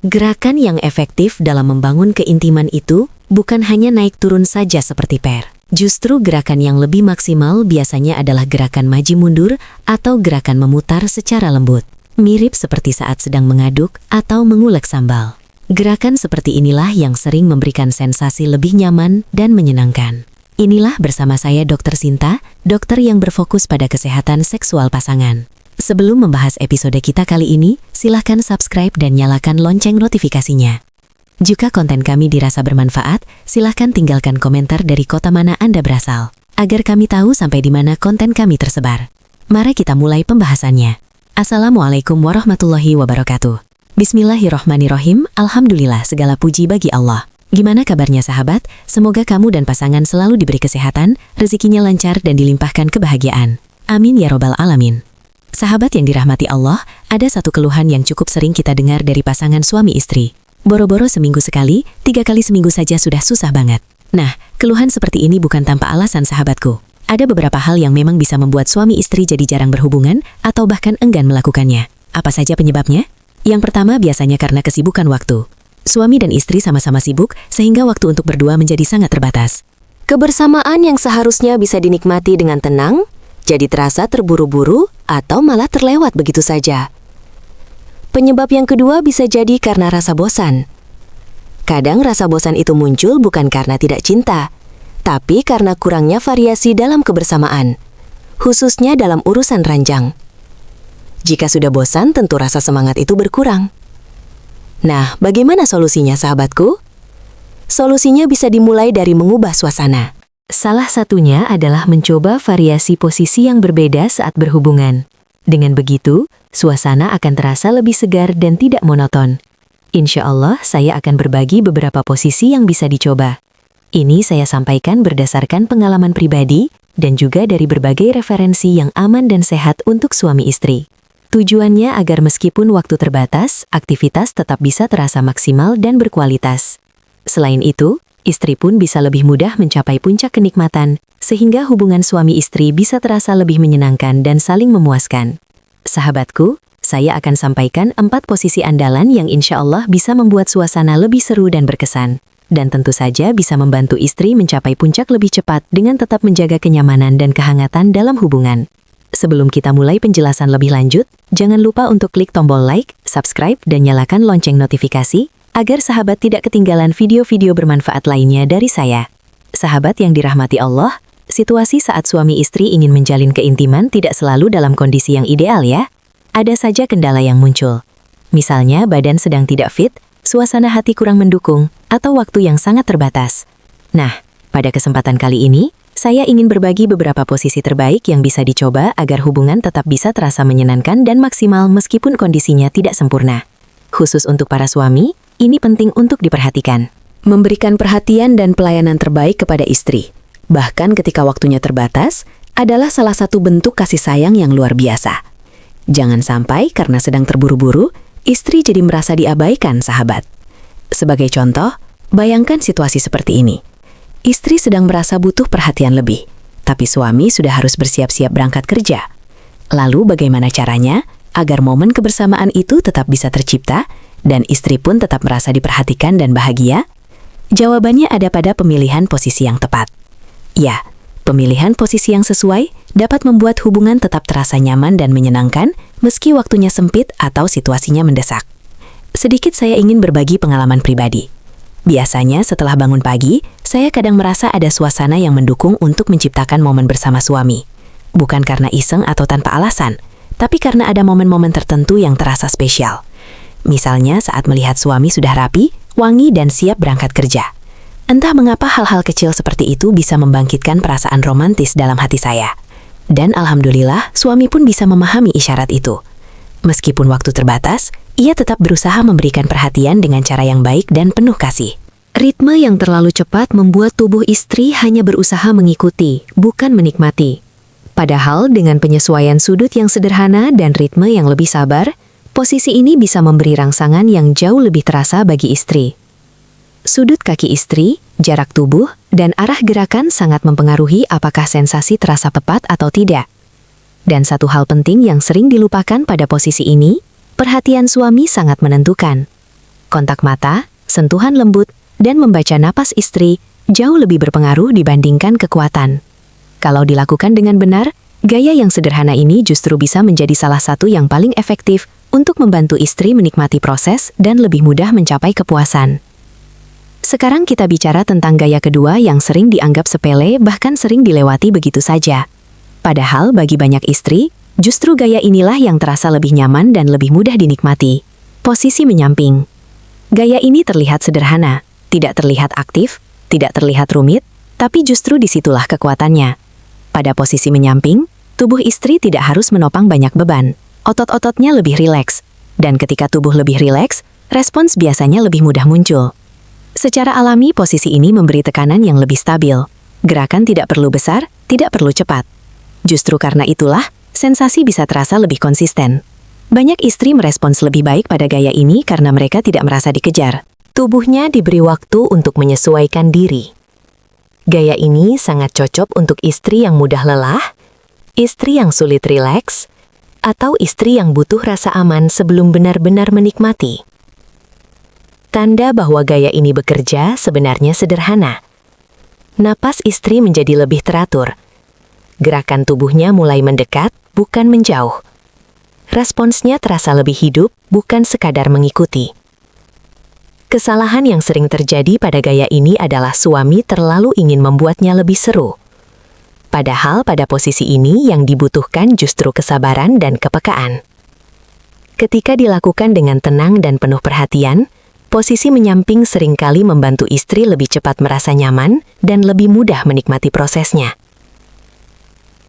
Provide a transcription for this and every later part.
Gerakan yang efektif dalam membangun keintiman itu bukan hanya naik turun saja seperti pair. Justru gerakan yang lebih maksimal biasanya adalah gerakan maju mundur atau gerakan memutar secara lembut. Mirip seperti saat sedang mengaduk atau mengulek sambal. Gerakan seperti inilah yang sering memberikan sensasi lebih nyaman dan menyenangkan. Inilah bersama saya Dr. Sinta, dokter yang berfokus pada kesehatan seksual pasangan. Sebelum membahas episode kita kali ini, silahkan subscribe dan nyalakan lonceng notifikasinya. Jika konten kami dirasa bermanfaat, silahkan tinggalkan komentar dari kota mana Anda berasal, agar kami tahu sampai di mana konten kami tersebar. Mari kita mulai pembahasannya. Assalamualaikum warahmatullahi wabarakatuh. Bismillahirrohmanirrohim, Alhamdulillah segala puji bagi Allah. Gimana kabarnya sahabat? Semoga kamu dan pasangan selalu diberi kesehatan, rezekinya lancar dan dilimpahkan kebahagiaan. Amin ya robbal alamin. Sahabat yang dirahmati Allah, ada satu keluhan yang cukup sering kita dengar dari pasangan suami istri. Boro-boro seminggu sekali, 3 kali seminggu saja sudah susah banget. Nah, keluhan seperti ini bukan tanpa alasan sahabatku. Ada beberapa hal yang memang bisa membuat suami istri jadi jarang berhubungan atau bahkan enggan melakukannya. Apa saja penyebabnya? Yang pertama biasanya karena kesibukan waktu. Suami dan istri sama-sama sibuk sehingga waktu untuk berdua menjadi sangat terbatas. Kebersamaan yang seharusnya bisa dinikmati dengan tenang, jadi terasa terburu-buru atau malah terlewat begitu saja. Penyebab yang kedua bisa jadi karena rasa bosan. Kadang rasa bosan itu muncul bukan karena tidak cinta, tapi karena kurangnya variasi dalam kebersamaan, khususnya dalam urusan ranjang. Jika sudah bosan, tentu rasa semangat itu berkurang. Nah, bagaimana solusinya sahabatku? Solusinya bisa dimulai dari mengubah suasana. Salah satunya adalah mencoba variasi posisi yang berbeda saat berhubungan. Dengan begitu, suasana akan terasa lebih segar dan tidak monoton. Insya Allah, saya akan berbagi beberapa posisi yang bisa dicoba. Ini saya sampaikan berdasarkan pengalaman pribadi dan juga dari berbagai referensi yang aman dan sehat untuk suami istri. Tujuannya agar meskipun waktu terbatas, aktivitas tetap bisa terasa maksimal dan berkualitas. Selain itu, istri pun bisa lebih mudah mencapai puncak kenikmatan, sehingga hubungan suami istri bisa terasa lebih menyenangkan dan saling memuaskan. Sahabatku, saya akan sampaikan 4 posisi andalan yang insya Allah bisa membuat suasana lebih seru dan berkesan. Dan tentu saja bisa membantu istri mencapai puncak lebih cepat dengan tetap menjaga kenyamanan dan kehangatan dalam hubungan. Sebelum kita mulai penjelasan lebih lanjut, jangan lupa untuk klik tombol like, subscribe, dan nyalakan lonceng notifikasi, agar sahabat tidak ketinggalan video-video bermanfaat lainnya dari saya. Sahabat yang dirahmati Allah, situasi saat suami istri ingin menjalin keintiman tidak selalu dalam kondisi yang ideal ya. Ada saja kendala yang muncul. Misalnya badan sedang tidak fit, suasana hati kurang mendukung, atau waktu yang sangat terbatas. Nah, pada kesempatan kali ini, saya ingin berbagi beberapa posisi terbaik yang bisa dicoba agar hubungan tetap bisa terasa menyenangkan dan maksimal meskipun kondisinya tidak sempurna. Khusus untuk para suami, ini penting untuk diperhatikan. Memberikan perhatian dan pelayanan terbaik kepada istri, bahkan ketika waktunya terbatas, adalah salah satu bentuk kasih sayang yang luar biasa. Jangan sampai karena sedang terburu-buru, istri jadi merasa diabaikan sahabat. Sebagai contoh, bayangkan situasi seperti ini. Istri sedang merasa butuh perhatian lebih, tapi suami sudah harus bersiap-siap berangkat kerja. Lalu bagaimana caranya agar momen kebersamaan itu tetap bisa tercipta dan istri pun tetap merasa diperhatikan dan bahagia? Jawabannya ada pada pemilihan posisi yang tepat. Ya, pemilihan posisi yang sesuai dapat membuat hubungan tetap terasa nyaman dan menyenangkan meski waktunya sempit atau situasinya mendesak. Sedikit saya ingin berbagi pengalaman pribadi. Biasanya setelah bangun pagi, saya kadang merasa ada suasana yang mendukung untuk menciptakan momen bersama suami. Bukan karena iseng atau tanpa alasan, tapi karena ada momen-momen tertentu yang terasa spesial. Misalnya saat melihat suami sudah rapi, wangi dan siap berangkat kerja. Entah mengapa hal-hal kecil seperti itu bisa membangkitkan perasaan romantis dalam hati saya. Dan alhamdulillah, suami pun bisa memahami isyarat itu. Meskipun waktu terbatas, ia tetap berusaha memberikan perhatian dengan cara yang baik dan penuh kasih. Ritme yang terlalu cepat membuat tubuh istri hanya berusaha mengikuti, bukan menikmati. Padahal dengan penyesuaian sudut yang sederhana dan ritme yang lebih sabar, posisi ini bisa memberi rangsangan yang jauh lebih terasa bagi istri. Sudut kaki istri, jarak tubuh, dan arah gerakan sangat mempengaruhi apakah sensasi terasa tepat atau tidak. Dan satu hal penting yang sering dilupakan pada posisi ini, perhatian suami sangat menentukan. Kontak mata, sentuhan lembut, dan membaca napas istri jauh lebih berpengaruh dibandingkan kekuatan. Kalau dilakukan dengan benar, gaya yang sederhana ini justru bisa menjadi salah satu yang paling efektif untuk membantu istri menikmati proses dan lebih mudah mencapai kepuasan. Sekarang kita bicara tentang gaya kedua yang sering dianggap sepele bahkan sering dilewati begitu saja. Padahal bagi banyak istri, justru gaya inilah yang terasa lebih nyaman dan lebih mudah dinikmati. Posisi menyamping. Gaya ini terlihat sederhana, tidak terlihat aktif, tidak terlihat rumit, tapi justru disitulah kekuatannya. Pada posisi menyamping, tubuh istri tidak harus menopang banyak beban. Otot-ototnya lebih rileks, dan ketika tubuh lebih rileks, respons biasanya lebih mudah muncul. Secara alami, posisi ini memberi tekanan yang lebih stabil. Gerakan tidak perlu besar, tidak perlu cepat. Justru karena itulah, sensasi bisa terasa lebih konsisten. Banyak istri merespons lebih baik pada gaya ini karena mereka tidak merasa dikejar. Tubuhnya diberi waktu untuk menyesuaikan diri. Gaya ini sangat cocok untuk istri yang mudah lelah, istri yang sulit rileks, atau istri yang butuh rasa aman sebelum benar-benar menikmati. Tanda bahwa gaya ini bekerja sebenarnya sederhana. Napas istri menjadi lebih teratur. Gerakan tubuhnya mulai mendekat, bukan menjauh. Responsnya terasa lebih hidup, bukan sekadar mengikuti. Kesalahan yang sering terjadi pada gaya ini adalah suami terlalu ingin membuatnya lebih seru. Padahal pada posisi ini yang dibutuhkan justru kesabaran dan kepekaan. Ketika dilakukan dengan tenang dan penuh perhatian, posisi menyamping seringkali membantu istri lebih cepat merasa nyaman dan lebih mudah menikmati prosesnya.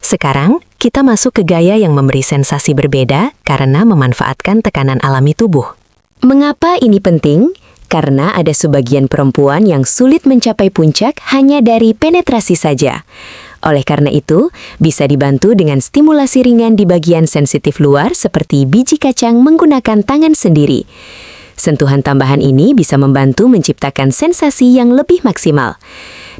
Sekarang, kita masuk ke gaya yang memberi sensasi berbeda karena memanfaatkan tekanan alami tubuh. Mengapa ini penting? Karena ada sebagian perempuan yang sulit mencapai puncak hanya dari penetrasi saja. Oleh karena itu, bisa dibantu dengan stimulasi ringan di bagian sensitif luar seperti biji kacang menggunakan tangan sendiri. Sentuhan tambahan ini bisa membantu menciptakan sensasi yang lebih maksimal.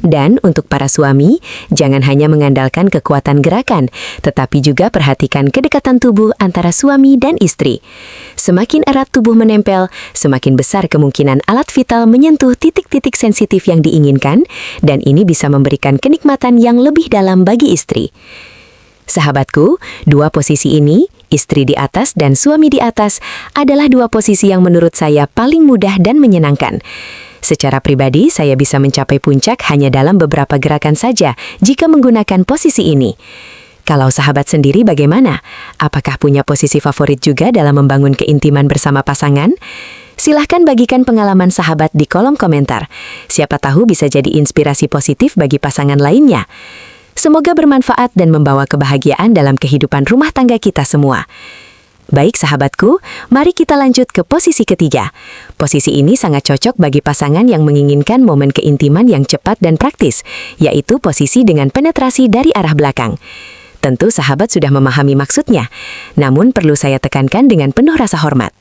Dan untuk para suami, jangan hanya mengandalkan kekuatan gerakan, tetapi juga perhatikan kedekatan tubuh antara suami dan istri. Semakin erat tubuh menempel, semakin besar kemungkinan alat vital menyentuh titik-titik sensitif yang diinginkan, dan ini bisa memberikan kenikmatan yang lebih dalam bagi istri. Sahabatku, dua posisi ini, istri di atas dan suami di atas, adalah dua posisi yang menurut saya paling mudah dan menyenangkan. Secara pribadi, saya bisa mencapai puncak hanya dalam beberapa gerakan saja jika menggunakan posisi ini. Kalau sahabat sendiri bagaimana? Apakah punya posisi favorit juga dalam membangun keintiman bersama pasangan? Silahkan bagikan pengalaman sahabat di kolom komentar. Siapa tahu bisa jadi inspirasi positif bagi pasangan lainnya. Semoga bermanfaat dan membawa kebahagiaan dalam kehidupan rumah tangga kita semua. Baik sahabatku, mari kita lanjut ke posisi ketiga. Posisi ini sangat cocok bagi pasangan yang menginginkan momen keintiman yang cepat dan praktis, yaitu posisi dengan penetrasi dari arah belakang. Tentu sahabat sudah memahami maksudnya, namun perlu saya tekankan dengan penuh rasa hormat.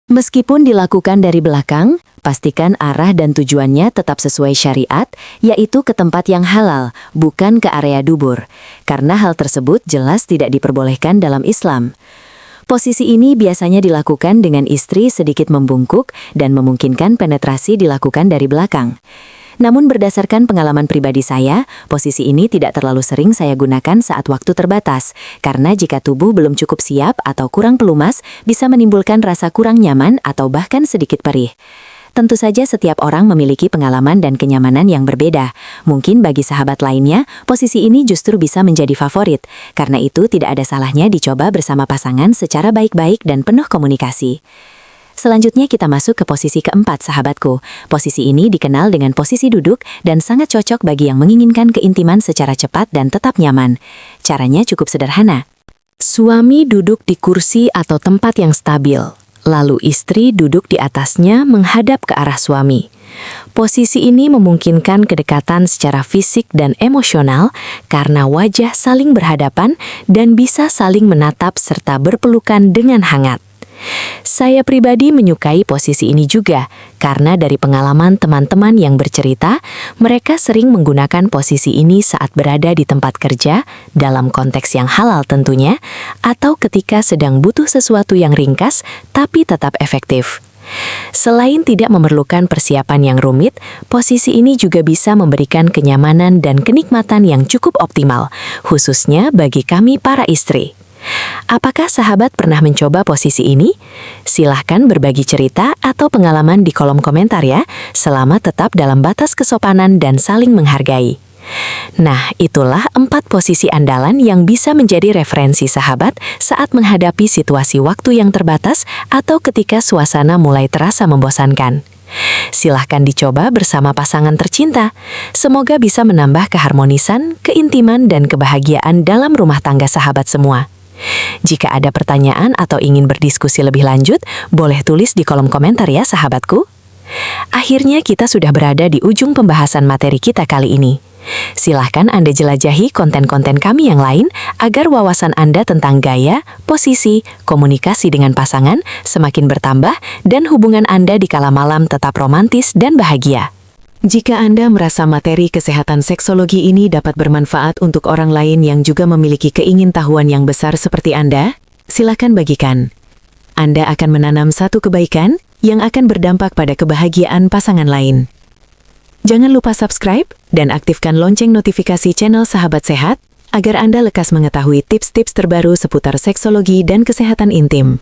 Meskipun dilakukan dari belakang, pastikan arah dan tujuannya tetap sesuai syariat, yaitu ke tempat yang halal, bukan ke area dubur, karena hal tersebut jelas tidak diperbolehkan dalam Islam. Posisi ini biasanya dilakukan dengan istri sedikit membungkuk dan memungkinkan penetrasi dilakukan dari belakang. Namun berdasarkan pengalaman pribadi saya, posisi ini tidak terlalu sering saya gunakan saat waktu terbatas, karena jika tubuh belum cukup siap atau kurang pelumas, bisa menimbulkan rasa kurang nyaman atau bahkan sedikit perih. Tentu saja setiap orang memiliki pengalaman dan kenyamanan yang berbeda. Mungkin bagi sahabat lainnya, posisi ini justru bisa menjadi favorit. Karena itu tidak ada salahnya dicoba bersama pasangan secara baik-baik dan penuh komunikasi. Selanjutnya kita masuk ke posisi keempat sahabatku. Posisi ini dikenal dengan posisi duduk dan sangat cocok bagi yang menginginkan keintiman secara cepat dan tetap nyaman. Caranya cukup sederhana. Suami duduk di kursi atau tempat yang stabil. Lalu istri duduk di atasnya menghadap ke arah suami. Posisi ini memungkinkan kedekatan secara fisik dan emosional karena wajah saling berhadapan dan bisa saling menatap serta berpelukan dengan hangat. Saya pribadi menyukai posisi ini juga, karena dari pengalaman teman-teman yang bercerita, mereka sering menggunakan posisi ini saat berada di tempat kerja, dalam konteks yang halal tentunya, atau ketika sedang butuh sesuatu yang ringkas, tapi tetap efektif. Selain tidak memerlukan persiapan yang rumit, posisi ini juga bisa memberikan kenyamanan dan kenikmatan yang cukup optimal, khususnya bagi kami para istri. Apakah sahabat pernah mencoba posisi ini? Silahkan berbagi cerita atau pengalaman di kolom komentar ya, selama tetap dalam batas kesopanan dan saling menghargai. Nah, itulah 4 posisi andalan yang bisa menjadi referensi sahabat saat menghadapi situasi waktu yang terbatas atau ketika suasana mulai terasa membosankan. Silahkan dicoba bersama pasangan tercinta. Semoga bisa menambah keharmonisan, keintiman, dan kebahagiaan dalam rumah tangga sahabat semua. Jika ada pertanyaan atau ingin berdiskusi lebih lanjut, boleh tulis di kolom komentar ya sahabatku. Akhirnya kita sudah berada di ujung pembahasan materi kita kali ini. Silahkan Anda jelajahi konten-konten kami yang lain agar wawasan Anda tentang gaya, posisi, komunikasi dengan pasangan semakin bertambah dan hubungan Anda di kala malam tetap romantis dan bahagia. Jika Anda merasa materi kesehatan seksologi ini dapat bermanfaat untuk orang lain yang juga memiliki keingintahuan yang besar seperti Anda, silakan bagikan. Anda akan menanam satu kebaikan yang akan berdampak pada kebahagiaan pasangan lain. Jangan lupa subscribe dan aktifkan lonceng notifikasi channel Sahabat Sehat agar Anda lekas mengetahui tips-tips terbaru seputar seksologi dan kesehatan intim.